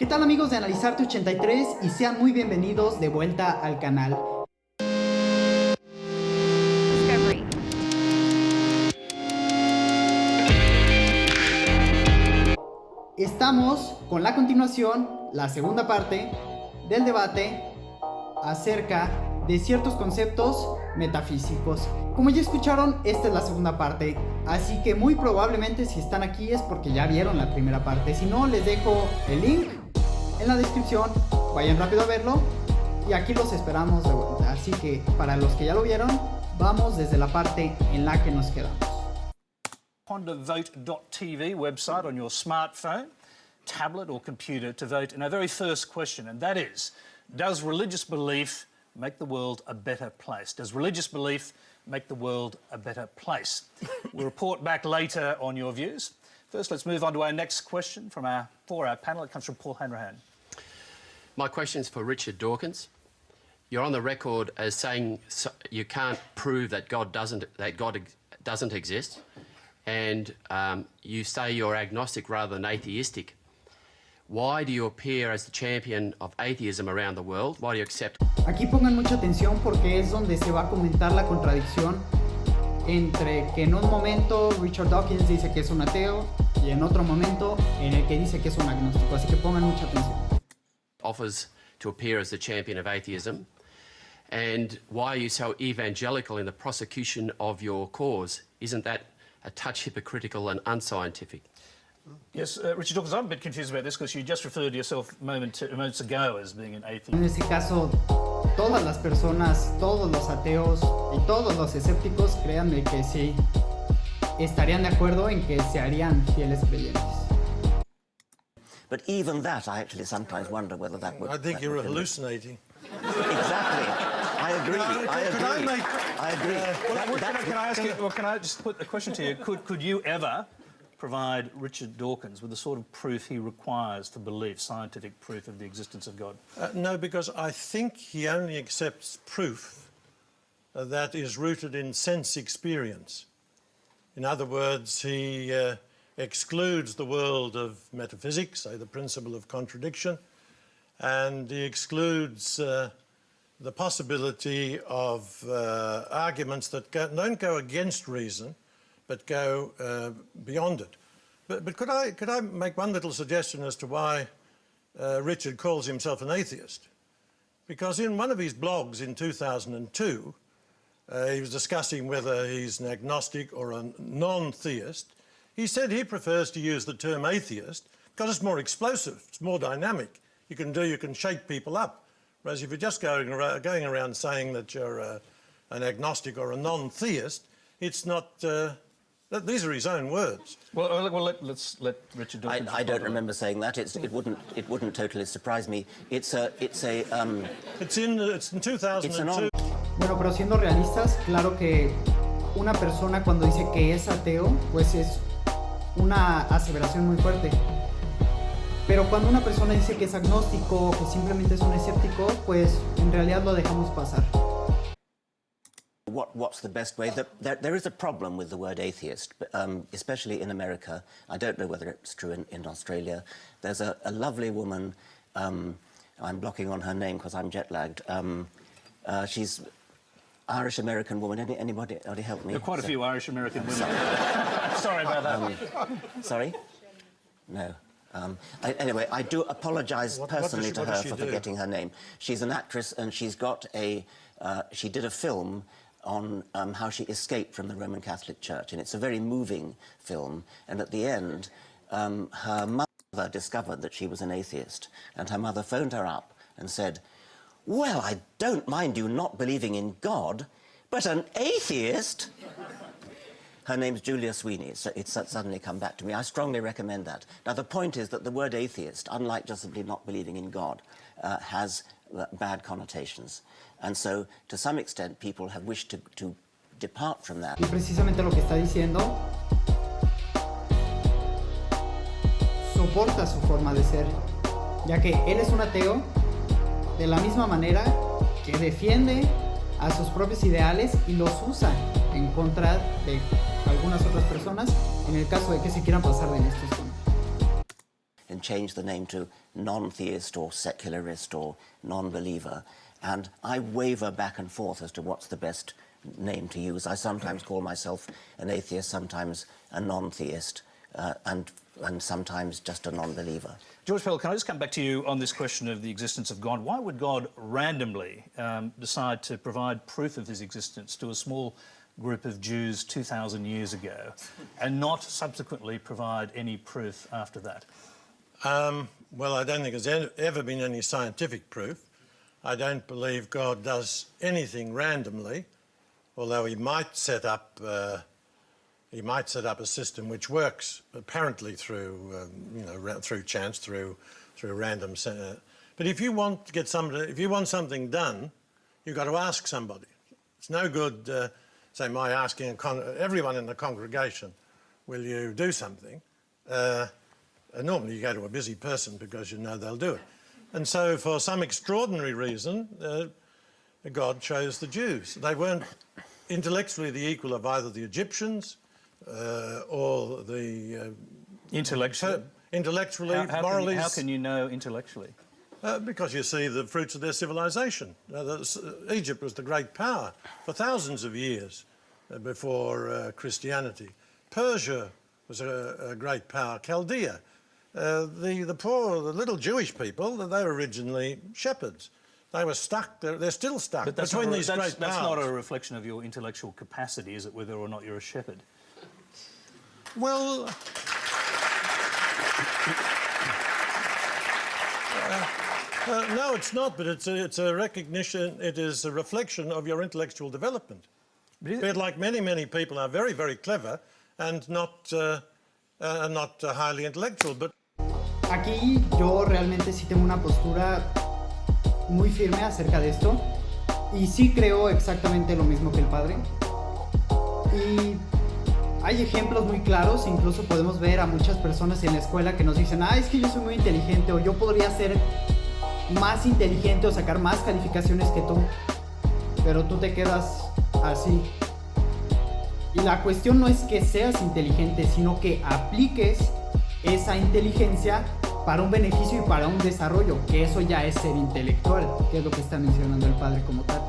¿Qué tal amigos de AnalizArte 83 y sean muy bienvenidos de vuelta al canal? Estamos con la continuación, la segunda parte del debate acerca de ciertos conceptos metafísicos. Como ya escucharon, esta es la segunda parte, así que muy probablemente si están aquí es porque ya vieron la primera parte. Si no, les dejo el link en la descripción, vayan rápido a verlo y aquí los esperamos de vuelta. Así que para los que ya lo vieron, vamos desde la parte en la que nos quedamos. On the vote.tv website on your smartphone, tablet or computer to vote in our very first question, and that is, does religious belief make the world a better place? Does religious belief make the world a better place? We'll report back later on your views. First, let's move on to our next question for our panel. It comes from Paul Hanrahan. My question is for Richard Dawkins. You're on the record as saying you can't prove that God doesn't exist, and you say you're agnostic rather than atheistic. Why do you appear as the champion of atheism around the world? Why do you accept? Aquí pongan mucha atención porque es donde se va a comentar la contradicción entre que en un momento Richard Dawkins dice que es un ateo y en otro momento en el que dice que es un agnóstico. Así que pongan mucha atención. Offers to appear as the champion of atheism. And why are you so evangelical in the prosecution of your cause? Isn't that a touch hypocritical and unscientific? Yes, Richard Dawkins, I'm a bit confused about this because you just referred to yourself moments ago as being an atheist. En este caso, todas las personas, todos los ateos y todos los escépticos, créanme que sí, estarían de acuerdo en que se harían fieles creyentes. But even that, I actually sometimes wonder whether that would... I think you're hallucinating. Exactly. I agree. I agree. Can I just put a question to you? Could you ever provide Richard Dawkins with the sort of proof he requires for belief, scientific proof of the existence of God? No, because I think he only accepts proof that is rooted in sense experience. In other words, he excludes the world of metaphysics, say the principle of contradiction, and he excludes the possibility of arguments that don't go against reason, but go beyond it. But could I make one little suggestion as to why Richard calls himself an atheist? Because in one of his blogs in 2002, he was discussing whether he's an agnostic or a non-theist. He said he prefers to use the term atheist because it's more explosive, it's more dynamic. You can shake people up. Whereas if you're just going around saying that you're an agnostic or a non-theist, it's not... these are his own words. Well, let's let Richard Dawkins... I don't remember saying that. It wouldn't totally surprise me. It's in 2002. Bueno, pero siendo realistas, claro que una persona cuando dice que es ateo, pues es una aseveración muy fuerte. Pero cuando una persona dice que es agnóstico o que simplemente es un escéptico, pues en realidad lo dejamos pasar. What's the best way? There is a problem with the word atheist, especially in America. I don't know whether it's true in Australia. There's a lovely woman, I'm blocking on her name because I'm jet-lagged. She's Irish-American woman. Anybody help me? There are quite a few Irish-American women. Sorry about that. Sorry? No. Anyway, I do apologise personally to her for forgetting her name. She's an actress and she's got she did a film on how she escaped from the Roman Catholic Church, and it's a very moving film, and at the end her mother discovered that she was an atheist, and her mother phoned her up and said, "Well, I don't mind you not believing in God, but an atheist?" Her name's Julia Sweeney, so it's suddenly come back to me. I strongly recommend that. Now, the point is that the word atheist, unlike just simply not believing in God, has bad connotations. And so, to some extent, people have wished to depart from that. Y precisamente lo que está diciendo soporta su forma de ser, ya que él es un ateo de la misma manera que defiende a sus propios ideales y los usa en contra de algunas otras personas en el caso de que se quieran pasar de listos con él. In change the name to non-theist or secularist or non-believer. And I waver back and forth as to what's the best name to use. I sometimes call myself an atheist, sometimes a non-theist, and sometimes just a non-believer. George Pell, can I just come back to you on this question of the existence of God? Why would God randomly decide to provide proof of his existence to a small group of Jews 2,000 years ago and not subsequently provide any proof after that? Well, I don't think there's ever been any scientific proof. I don't believe God does anything randomly, although he might set up a system which works apparently through, through chance, through random. But if you want to get if you want something done, you've got to ask somebody. It's no good, say, my asking everyone in the congregation, "Will you do something?" Normally, you go to a busy person because you know they'll do it. And so, for some extraordinary reason, God chose the Jews. They weren't intellectually the equal of either the Egyptians or the... Intellectually? Intellectually, morally... How can you know intellectually? Because you see the fruits of their civilization. Egypt was the great power for thousands of years before Christianity. Persia was a great power. Chaldea. The poor, the little Jewish people, they were originally shepherds. They were stuck, they're still stuck between these great powers. That's not a reflection of your intellectual capacity, is it, whether or not you're a shepherd? Well... no, it's not, but it's a recognition, it is a reflection of your intellectual development. But like many people are very, very clever and not highly intellectual, but... Aquí yo realmente sí tengo una postura muy firme acerca de esto y sí creo exactamente lo mismo que el padre. Y hay ejemplos muy claros, incluso podemos ver a muchas personas en la escuela que nos dicen, es que yo soy muy inteligente o yo podría ser más inteligente o sacar más calificaciones que tú, pero tú te quedas así. Y la cuestión no es que seas inteligente, sino que apliques esa inteligencia para un beneficio y para un desarrollo, que eso ya es ser intelectual, que es lo que está mencionando el padre como tal.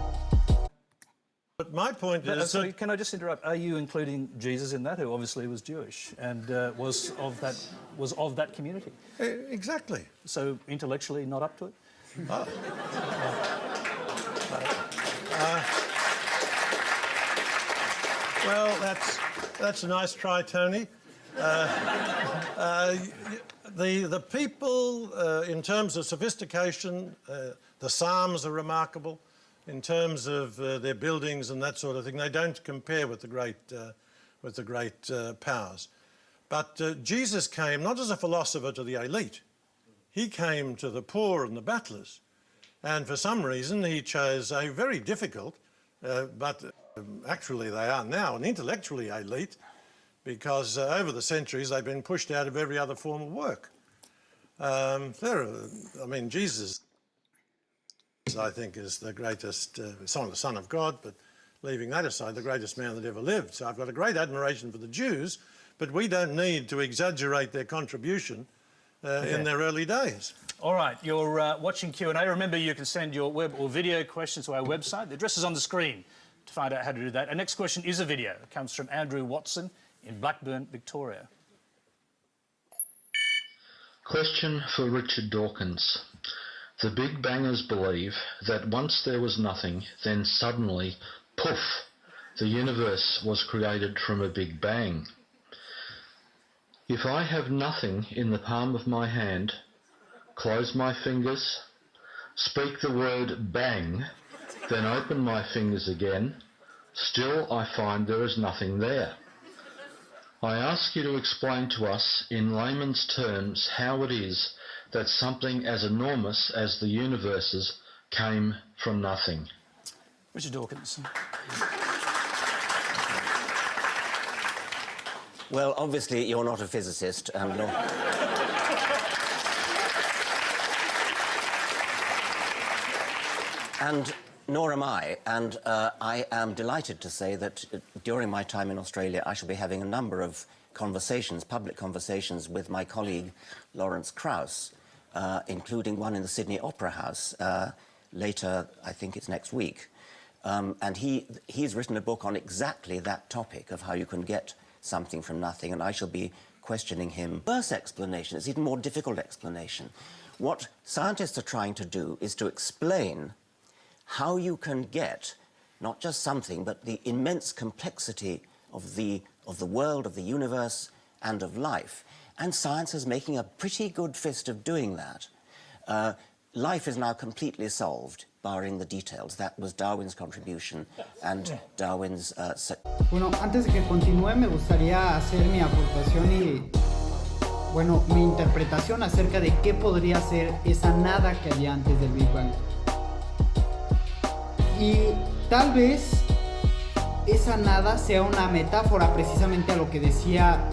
But my point is... Sorry, can I just interrupt? Are you including Jesus in that, who obviously was Jewish and was of that community? Exactly. So intellectually not up to it? Well, that's a nice try, Tony. The people, in terms of sophistication, the Psalms are remarkable. In terms of their buildings and that sort of thing, they don't compare with the great powers. But Jesus came not as a philosopher to the elite. He came to the poor and the battlers. And for some reason, he chose a very difficult, but actually they are now an intellectually elite, because over the centuries they've been pushed out of every other form of work. Jesus, I think, is the greatest, son of God, but leaving that aside, the greatest man that ever lived. So I've got a great admiration for the Jews, but we don't need to exaggerate their contribution in their early days. All right, you're watching Q&A. Remember, you can send your web or video questions to our website. The address is on the screen to find out how to do that. Our next question is a video. It comes from Andrew Watson in Blackburn, Victoria. Question for Richard Dawkins. The Big Bangers believe that once there was nothing, then suddenly, poof, the universe was created from a Big Bang. If I have nothing in the palm of my hand, close my fingers, speak the word bang, then open my fingers again, still I find there is nothing there. I ask you to explain to us in layman's terms how it is that something as enormous as the universes came from nothing. Richard Dawkins. Well, obviously you're not a physicist, and nor am I, and I am delighted to say that during my time in Australia I shall be having a number of conversations, public conversations with my colleague Lawrence Krauss, including one in the Sydney Opera House later, I think it's next week. And he's written a book on exactly that topic of how you can get something from nothing, and I shall be questioning him. Worse explanation, it's even more difficult explanation. What scientists are trying to do is to explain how you can get not just something, but the immense complexity of the world, of the universe, and of life. And science is making a pretty good fist of doing that. Life is now completely solved, barring the details. That was Darwin's contribution and Darwin's... Bueno, antes de que continúe, me gustaría hacer mi aportación y, bueno, mi interpretación acerca de qué podría ser esa nada que había antes del Big Bang. Y tal vez esa nada sea una metáfora precisamente a lo que decía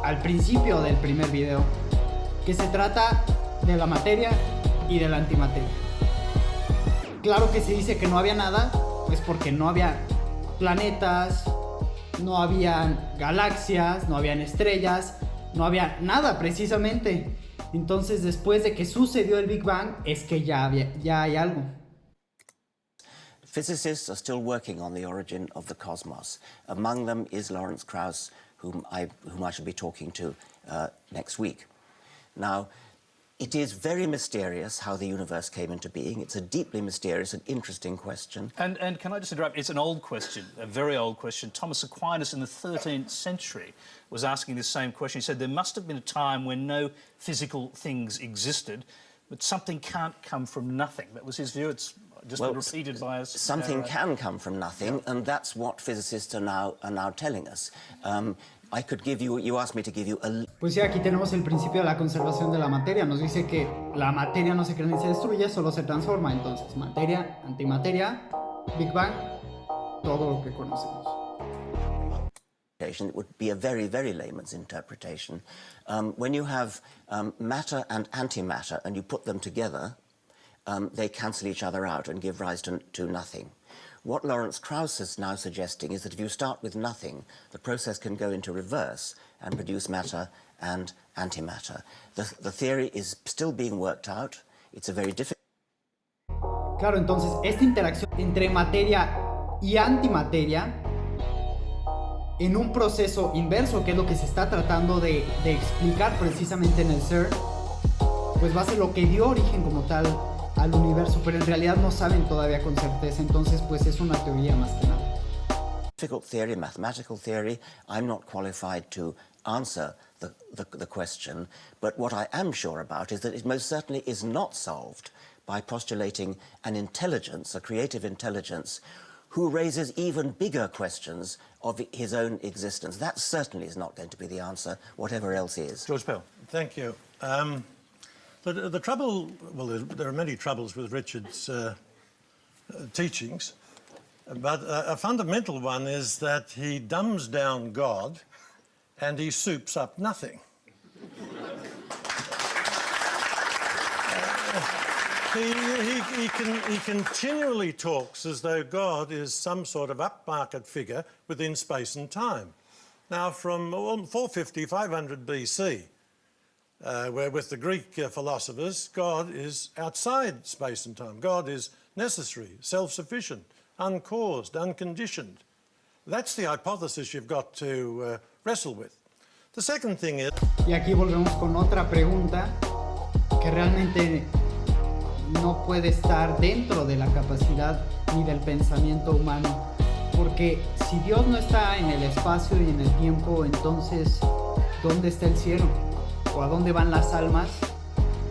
al principio del primer video, que se trata de la materia y de la antimateria. Claro que se dice que no había nada, pues porque no había planetas, no había galaxias, no habían estrellas, no había nada precisamente. Entonces, después de que sucedió el Big Bang, es que ya hay algo. Physicists are still working on the origin of the cosmos. Among them is Lawrence Krauss, whom I shall be talking to next week. Now, it is very mysterious how the universe came into being. It's a deeply mysterious and interesting question. And can I just interrupt? It's an old question, a very old question. Thomas Aquinas in the 13th century was asking this same question. He said there must have been a time when no physical things existed, but something can't come from nothing. That was his view. It's just been repeated by us. Something can come from nothing, and that's what physicists are now telling us. I could give you, you asked me to give you a... Pues sí, aquí tenemos el principio de la conservación de la materia. Nos dice que la materia no se crea ni se destruye, solo se transforma. Entonces, materia, antimateria, Big Bang, todo lo que conocemos. It would be a very, very layman's interpretation. When you have matter and antimatter and you put them together, they cancel each other out and give rise to nothing. What Lawrence Krauss is now suggesting is that if you start with nothing, the process can go into reverse and produce matter and antimatter. The theory is still being worked out. It's a very difficult... Claro, entonces, esta interacción entre materia y antimateria en un proceso inverso, que es lo que se está tratando de explicar precisamente en el CERN, pues va a ser lo que dio origen como tal al universo, pero en realidad no saben todavía con certeza, entonces pues es una teoría más que nada. Difficult theory, mathematical theory. I'm not qualified to answer the question, but what I am sure about is that it most certainly is not solved by postulating an intelligence, a creative intelligence, who raises even bigger questions of his own existence. That certainly is not going to be the answer, whatever else is. George Pell. Thank you. The trouble, well, there are many troubles with Richard's teachings, but a fundamental one is that he dumbs down God and he soups up nothing. He continually talks as though God is some sort of upmarket figure within space and time. Now, from 450, 500 BC, where with the Greek philosophers, God is outside space and time. God is necessary, self-sufficient, uncaused, unconditioned. That's the hypothesis you've got to wrestle with. The second thing is... Y aquí volvemos con otra pregunta que realmente no puede estar dentro de la capacidad ni del pensamiento humano, porque si Dios no está en el espacio y en el tiempo, entonces ¿dónde está el cielo? ¿O a dónde van las almas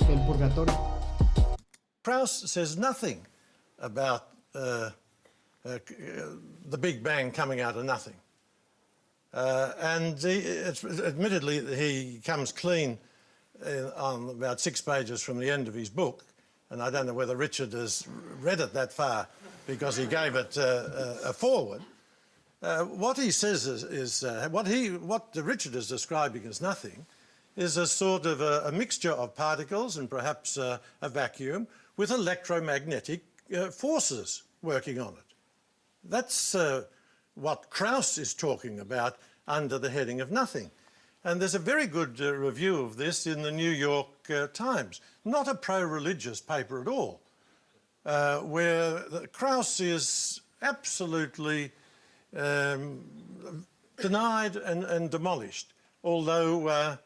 del purgatorio? Krauss says nothing about the Big Bang coming out of nothing. Admittedly, he comes clean on about 6 pages from the end of his book, and I don't know whether Richard has read it that far because he gave it a foreword. What he says is what Richard is describing as nothing is a sort of a mixture of particles and perhaps a vacuum with electromagnetic forces working on it. That's what Krauss is talking about under the heading of nothing. And there's a very good review of this in the New York Times. Not a pro-religious paper at all, where Krauss is absolutely denied and demolished, although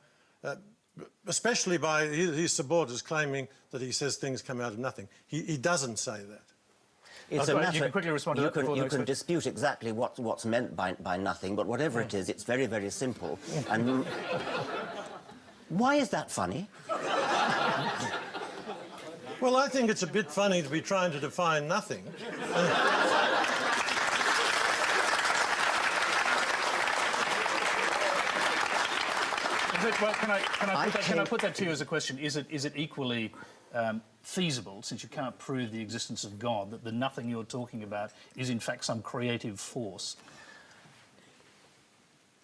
especially by his supporters claiming that he says things come out of nothing. He doesn't say that. It's a matter, you can quickly respond to that before the you next can one. dispute exactly what's meant by nothing, but whatever it is, it's very, very simple. And why is that funny? Well, I think it's a bit funny to be trying to define nothing. Well, can I put that to you as a question? Is it equally feasible, since you can't prove the existence of God, that the nothing you're talking about is in fact some creative force?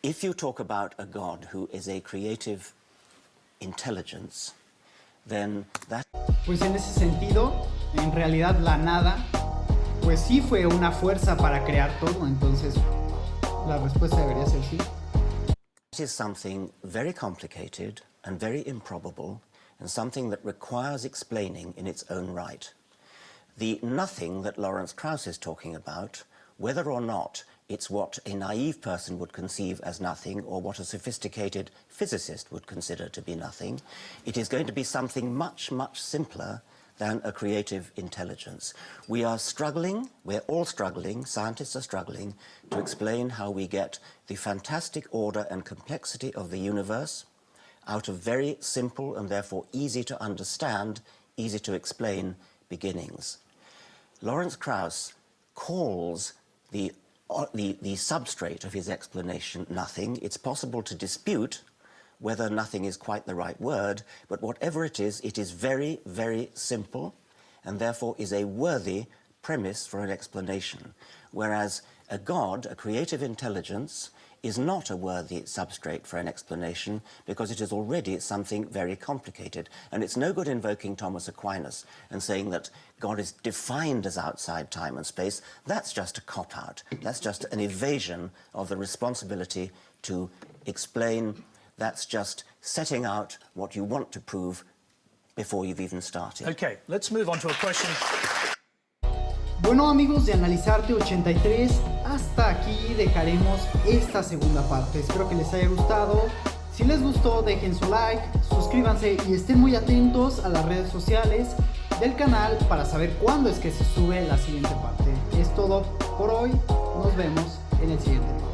If you talk about a God who is a creative intelligence, then that... Pues en ese sentido, en realidad la nada, pues sí fue una fuerza para crear todo, entonces la respuesta debería ser sí. It is something very complicated and very improbable, and something that requires explaining in its own right. The nothing that Lawrence Krauss is talking about, whether or not it's what a naive person would conceive as nothing or what a sophisticated physicist would consider to be nothing, it is going to be something much, much simpler than a creative intelligence. We are struggling, we're all struggling, scientists are struggling, to explain how we get the fantastic order and complexity of the universe out of very simple and therefore easy to understand, easy to explain beginnings. Lawrence Krauss calls the substrate of his explanation nothing. It's possible to dispute whether nothing is quite the right word, but whatever it is very, very simple and therefore is a worthy premise for an explanation. Whereas a God, a creative intelligence, is not a worthy substrate for an explanation because it is already something very complicated. And it's no good invoking Thomas Aquinas and saying that God is defined as outside time and space. That's just a cop-out. That's just an evasion of the responsibility to explain. That's just setting out what you want to prove before you've even started. Okay, let's move on to a question. Bueno, amigos de AnalizArte 83, hasta aquí dejaremos esta segunda parte. Espero que les haya gustado. Si les gustó, dejen su like, suscríbanse y estén muy atentos a las redes sociales del canal para saber cuándo es que se sube la siguiente parte. Es todo por hoy. Nos vemos en el siguiente parte.